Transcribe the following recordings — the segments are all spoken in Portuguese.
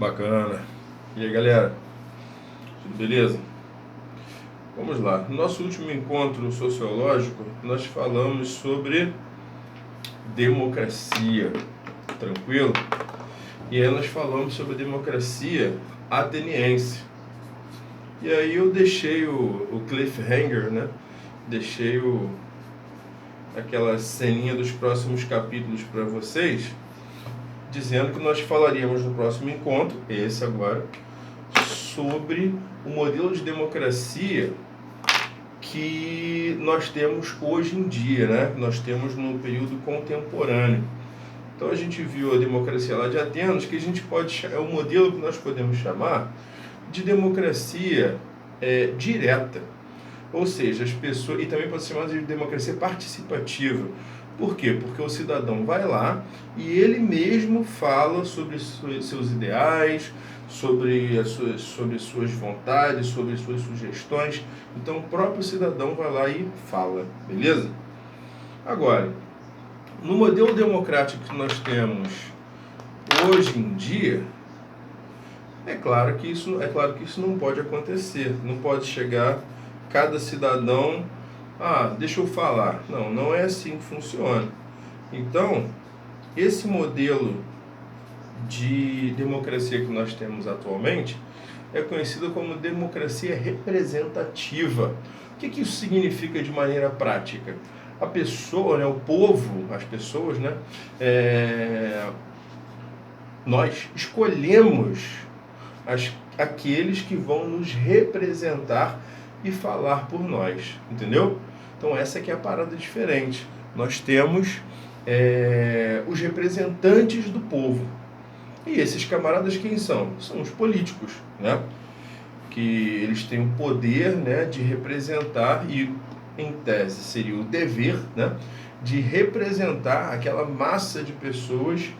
Bacana. E aí, galera? Tudo beleza? Vamos lá. No nosso último encontro sociológico, nós falamos sobre democracia. Tranquilo? E aí nós falamos sobre a democracia ateniense. E aí eu deixei o cliffhanger, né? Deixei aquela ceninha dos próximos capítulos para vocês, dizendo que nós falaríamos no próximo encontro, esse agora, sobre o modelo de democracia que nós temos hoje em dia, né? Nós temos no período contemporâneo. Então a gente viu a democracia lá de Atenas, que a gente pode, é o modelo que nós podemos chamar de democracia direta. Ou seja, as pessoas, e também pode ser chamada de democracia participativa. Por quê? Porque o cidadão vai lá e ele mesmo fala sobre seus ideais, sobre suas vontades, sobre suas sugestões. Então o próprio cidadão vai lá e fala, beleza? Agora, no modelo democrático que nós temos hoje em dia, é claro que isso não pode acontecer. Não pode chegar cada cidadão, deixa eu falar. Não é assim que funciona. Então, esse modelo de democracia que nós temos atualmente é conhecido como democracia representativa. O que isso significa de maneira prática? A pessoa, né, o povo, as pessoas, né, nós escolhemos aqueles que vão nos representar e falar por nós, entendeu? Então essa que é a parada diferente. Nós temos os representantes do povo. E esses camaradas quem são? São os políticos, né? Que eles têm o poder, né, de representar e, em tese, seria o dever, né, de representar aquela massa de pessoas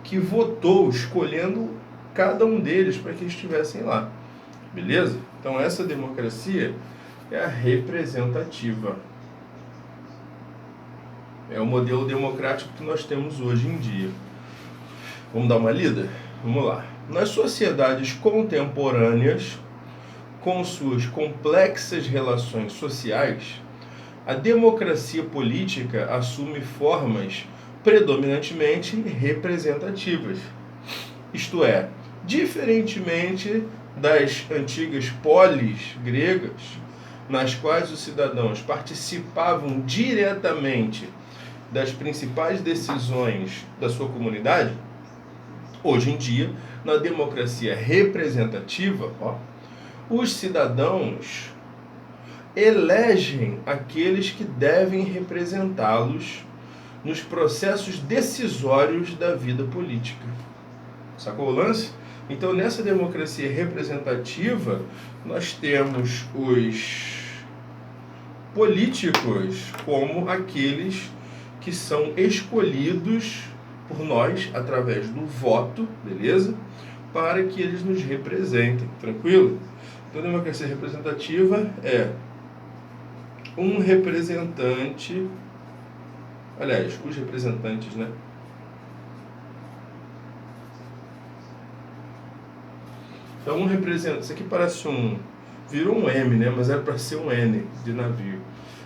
que votou, escolhendo cada um deles para que estivessem lá. Beleza? Então essa democracia é a representativa. É o modelo democrático que nós temos hoje em dia. Vamos dar uma lida? Vamos lá. Nas sociedades contemporâneas, com suas complexas relações sociais, a democracia política assume formas predominantemente representativas. Isto é, diferentemente das antigas polis gregas, nas quais os cidadãos participavam diretamente das principais decisões da sua comunidade, hoje em dia, na democracia representativa, os cidadãos elegem aqueles que devem representá-los nos processos decisórios da vida política. Sacou o lance? Então, nessa democracia representativa, nós temos os políticos como aqueles que são escolhidos por nós através do voto, beleza? Para que eles nos representem, tranquilo? Então, a democracia representativa é um representante, aliás, os representantes, né? Então, um representante, isso aqui parece virou um M, né? Mas era para ser um N de navio.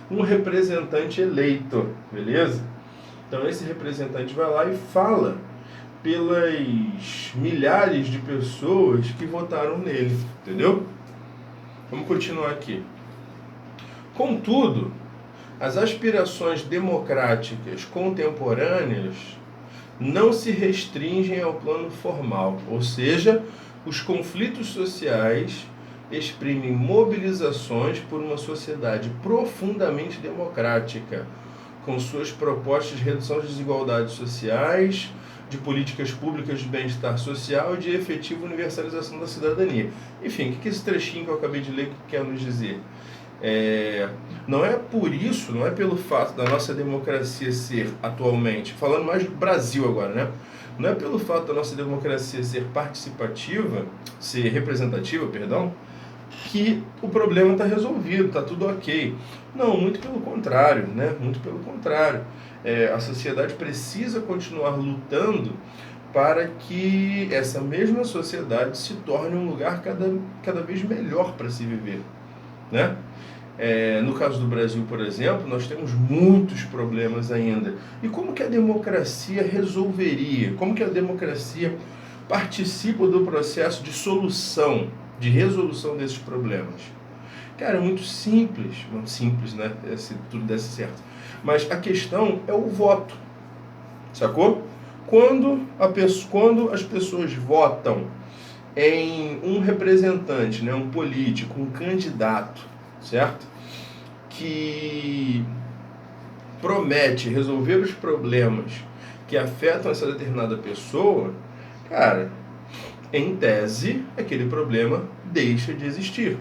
Um representante eleito, beleza? Então, esse representante vai lá e fala pelas milhares de pessoas que votaram nele, entendeu? Vamos continuar aqui. Contudo, as aspirações democráticas contemporâneas não se restringem ao plano formal, ou seja, os conflitos sociais exprimem mobilizações por uma sociedade profundamente democrática, com suas propostas de redução das desigualdades sociais, de políticas públicas de bem-estar social e de efetiva universalização da cidadania. Enfim, o que esse trechinho que eu acabei de ler quer nos dizer? Não é por isso, não é pelo fato da nossa democracia ser atualmente, falando mais do Brasil agora, né? Não é pelo fato da nossa democracia ser participativa, ser representativa, perdão, que o problema está resolvido, está tudo ok. Não, muito pelo contrário, né? Muito pelo contrário. A sociedade precisa continuar lutando para que essa mesma sociedade se torne um lugar cada vez melhor para se viver, né? No caso do Brasil, por exemplo, nós temos muitos problemas ainda. E como que a democracia resolveria? Como que a democracia participa do processo de solução, de resolução desses problemas? Cara, é muito simples, não simples, né? Se tudo desse certo. Mas a questão é o voto, sacou? Quando as pessoas votam em um representante, né, um político, um candidato, certo? Que promete resolver os problemas que afetam essa determinada pessoa, cara, em tese, aquele problema deixa de existir.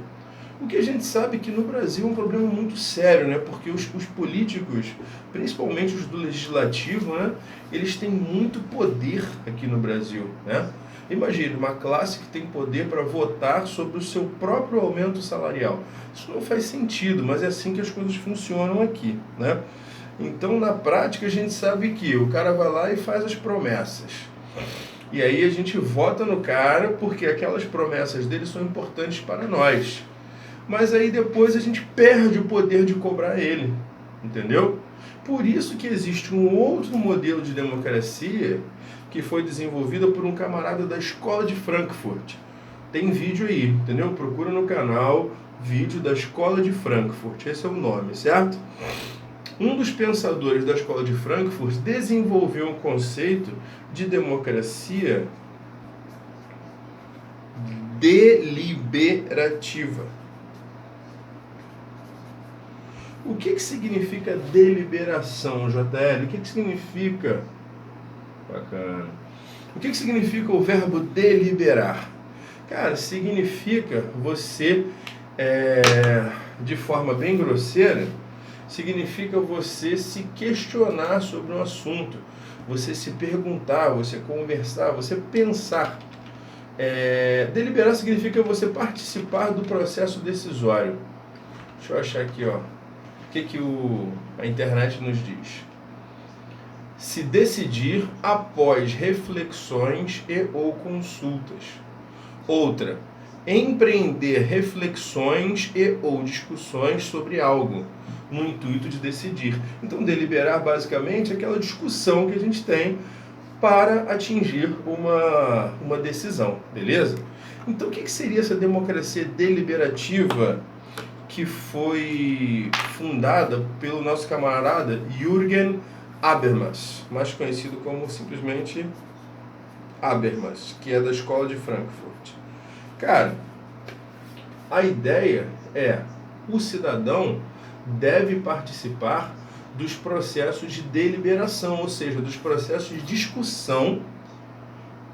O que a gente sabe que no Brasil é um problema muito sério, né? Porque os políticos, principalmente os do legislativo, né? Eles têm muito poder aqui no Brasil, né? Imagine uma classe que tem poder para votar sobre o seu próprio aumento salarial. Isso não faz sentido, mas é assim que as coisas funcionam aqui, né? Então, na prática, a gente sabe que o cara vai lá e faz as promessas. E aí a gente vota no cara porque aquelas promessas dele são importantes para nós. Mas aí depois a gente perde o poder de cobrar ele, entendeu? Por isso que existe um outro modelo de democracia que foi desenvolvido por um camarada da Escola de Frankfurt. Tem vídeo aí, entendeu? Procura no canal, vídeo da Escola de Frankfurt, esse é o nome, certo? Um dos pensadores da Escola de Frankfurt desenvolveu um conceito de democracia deliberativa. O que significa deliberação, JL? O que significa? Bacana. O que significa o verbo deliberar? Cara, significa você, de forma bem grosseira, significa você se questionar sobre um assunto, você se perguntar, você conversar, você pensar. Deliberar significa você participar do processo decisório. Deixa eu achar aqui, ó. O que a internet nos diz? Se decidir após reflexões e ou consultas. Outra, empreender reflexões e ou discussões sobre algo, no intuito de decidir. Então, deliberar basicamente é aquela discussão que a gente tem para atingir uma decisão, beleza? Então, o que seria essa democracia deliberativa que foi fundada pelo nosso camarada Jürgen Habermas, mais conhecido como simplesmente Habermas, que é da Escola de Frankfurt? Cara, a ideia é o cidadão deve participar dos processos de deliberação, ou seja, dos processos de discussão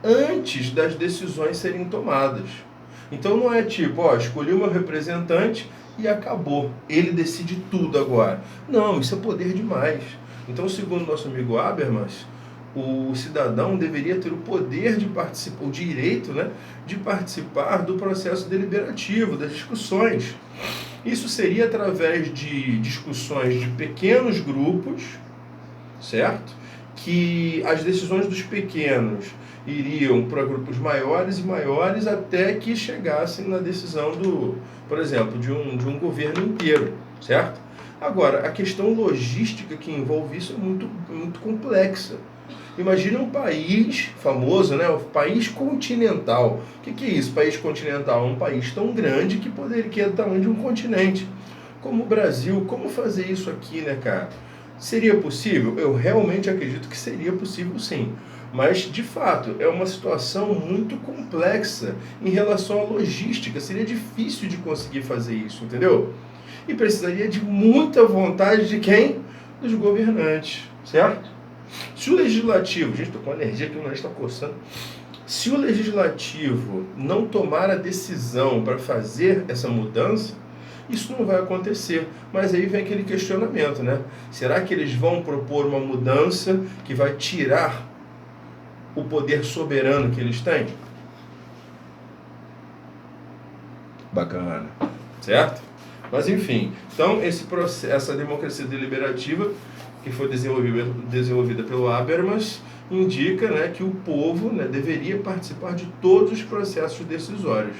antes das decisões serem tomadas. Então não é tipo, escolhi o meu representante e acabou, ele decide tudo agora. Não, isso é poder demais. Então, segundo nosso amigo Habermas, o cidadão deveria ter o poder de participar, o direito, né, de participar do processo deliberativo, das discussões. Isso seria através de discussões de pequenos grupos, certo? Que as decisões dos pequenos iriam para grupos maiores e maiores até que chegassem na decisão por exemplo, de um governo inteiro, certo? Agora, a questão logística que envolve isso é muito, muito complexa. Imagina um país famoso, né? Um país continental. O que é isso, país continental? É um país tão grande que é do tamanho de um continente. Como o Brasil, como fazer isso aqui, né, cara? Seria possível? Eu realmente acredito que seria possível, sim. Mas, de fato, é uma situação muito complexa em relação à logística. Seria difícil de conseguir fazer isso, entendeu? E precisaria de muita vontade de quem? Dos governantes, certo? Se o legislativo... Gente, estou com alergia aqui, o nariz está coçando. Se o legislativo não tomar a decisão para fazer essa mudança, isso não vai acontecer. Mas aí vem aquele questionamento, né? Será que eles vão propor uma mudança que vai tirar o poder soberano que eles têm? Bacana. Certo? Mas enfim, então essa democracia deliberativa que foi desenvolvida pelo Habermas indica, né, que o povo, né, deveria participar de todos os processos decisórios.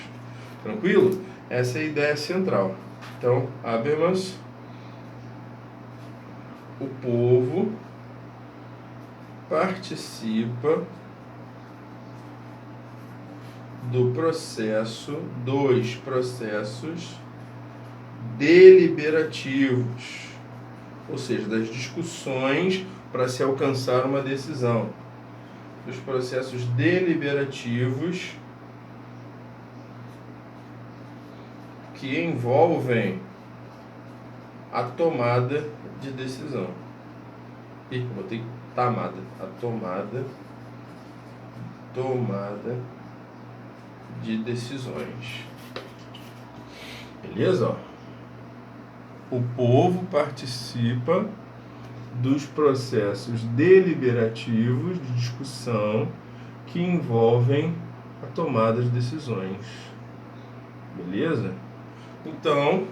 Tranquilo? Essa é a ideia central. Então, Habermas, o povo participa dos processos deliberativos, ou seja, das discussões para se alcançar uma decisão, dos processos deliberativos que envolvem a tomada de decisão. E botei tomada, a tomada de decisões. Beleza? Ó. O povo participa dos processos deliberativos de discussão que envolvem a tomada de decisões. Beleza? Então,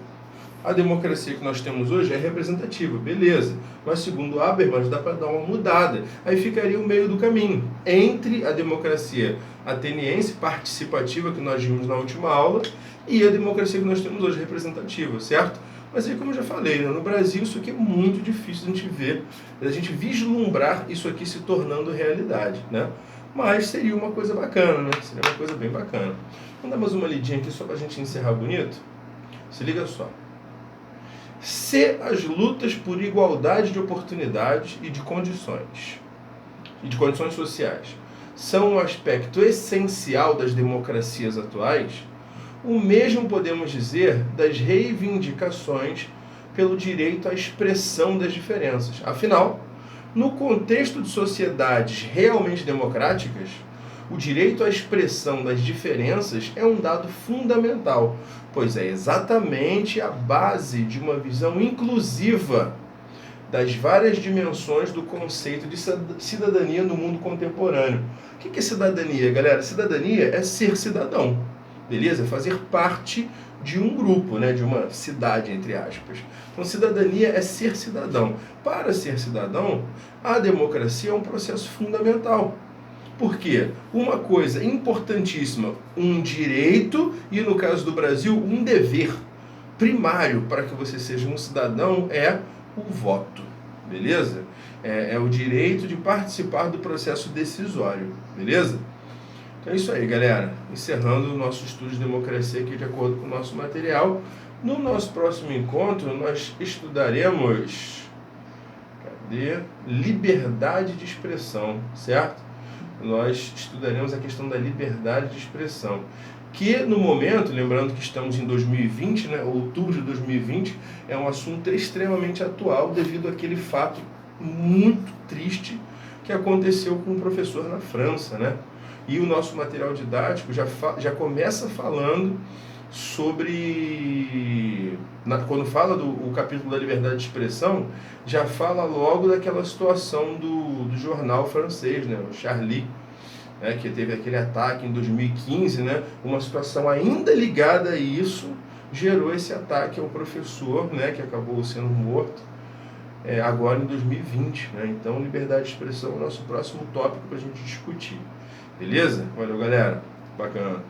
a democracia que nós temos hoje é representativa, beleza. Mas segundo Habermas, dá para dar uma mudada. Aí ficaria o meio do caminho entre a democracia ateniense, participativa, que nós vimos na última aula, e a democracia que nós temos hoje, representativa, certo? Mas aí, como eu já falei, né, no Brasil isso aqui é muito difícil a gente ver, a gente vislumbrar isso aqui se tornando realidade, né? Mas seria uma coisa bacana, né? Seria uma coisa bem bacana. Vamos dar mais uma lidinha aqui só para a gente encerrar bonito? Se liga só. Se as lutas por igualdade de oportunidades e de condições sociais são um aspecto essencial das democracias atuais, o mesmo podemos dizer das reivindicações pelo direito à expressão das diferenças. Afinal, no contexto de sociedades realmente democráticas, o direito à expressão das diferenças é um dado fundamental, pois é exatamente a base de uma visão inclusiva das várias dimensões do conceito de cidadania no mundo contemporâneo. O que é cidadania, galera? Cidadania é ser cidadão, beleza? Fazer parte de um grupo, né? De uma cidade, entre aspas. Então, cidadania é ser cidadão. Para ser cidadão, a democracia é um processo fundamental. Por quê? Uma coisa importantíssima, um direito e, no caso do Brasil, um dever primário para que você seja um cidadão é o voto, beleza? É o direito de participar do processo decisório, beleza? Então é isso aí, galera. Encerrando o nosso estudo de democracia aqui de acordo com o nosso material. No nosso próximo encontro, nós estudaremos liberdade de expressão, certo? Nós estudaremos a questão da liberdade de expressão, que no momento, lembrando que estamos em 2020, né, outubro de 2020, é um assunto extremamente atual devido àquele fato muito triste que aconteceu com um professor na França, né? E o nosso material didático já começa falando sobre... quando fala do capítulo da liberdade de expressão, já fala logo daquela situação do jornal francês, né, o Charlie, né, que teve aquele ataque em 2015, né, uma situação ainda ligada a isso, gerou esse ataque ao professor, né, que acabou sendo morto agora em 2020. Né? Então, liberdade de expressão é o nosso próximo tópico para a gente discutir. Beleza? Valeu, galera. Bacana.